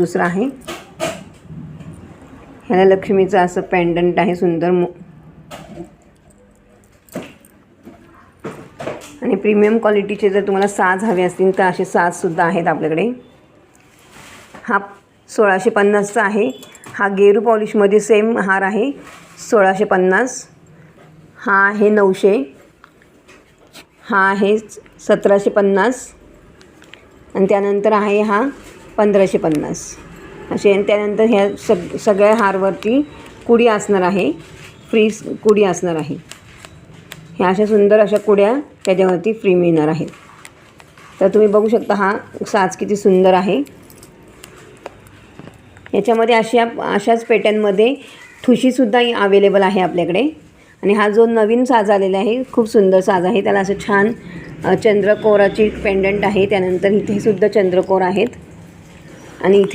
दुसरा आहे. ह्याला लक्ष्मीचं असं पेंडंट आहे सुंदर आणि प्रीमियम क्वालिटीचे जर तुम्हाला साज हवे असतील तर असे साजसुद्धा आहेत आपल्याकडे. हा 1650चा आहे. हा गेरू पॉलिशमध्ये सेम हार आहे 1650. हा आहे 900. हा आहे 1750 आणि त्यानंतर आहे हा 1550 असे. आणि त्यानंतर ह्या सगळ्या हारवरती कुडी असणार आहे, फ्री कुडी असणार आहे. ह्या अशा सुंदर अशा कुड्या त्याच्यावरती फ्री मिळणार आहेत. तर तुम्ही बघू शकता हा साज किती सुंदर आहे. याच्यामध्ये अशाच पेट्यांमध्ये ठुशीसुद्धा अवेलेबल आहे आपल्याकडे. आणि हा जो नवीन साज आलेला आहे खूप सुंदर साज आहे. त्याला असं छान चंद्रकोराची पेंडंट आहे. त्यानंतर इथे सुद्धा चंद्रकोर आहेत आणि इथे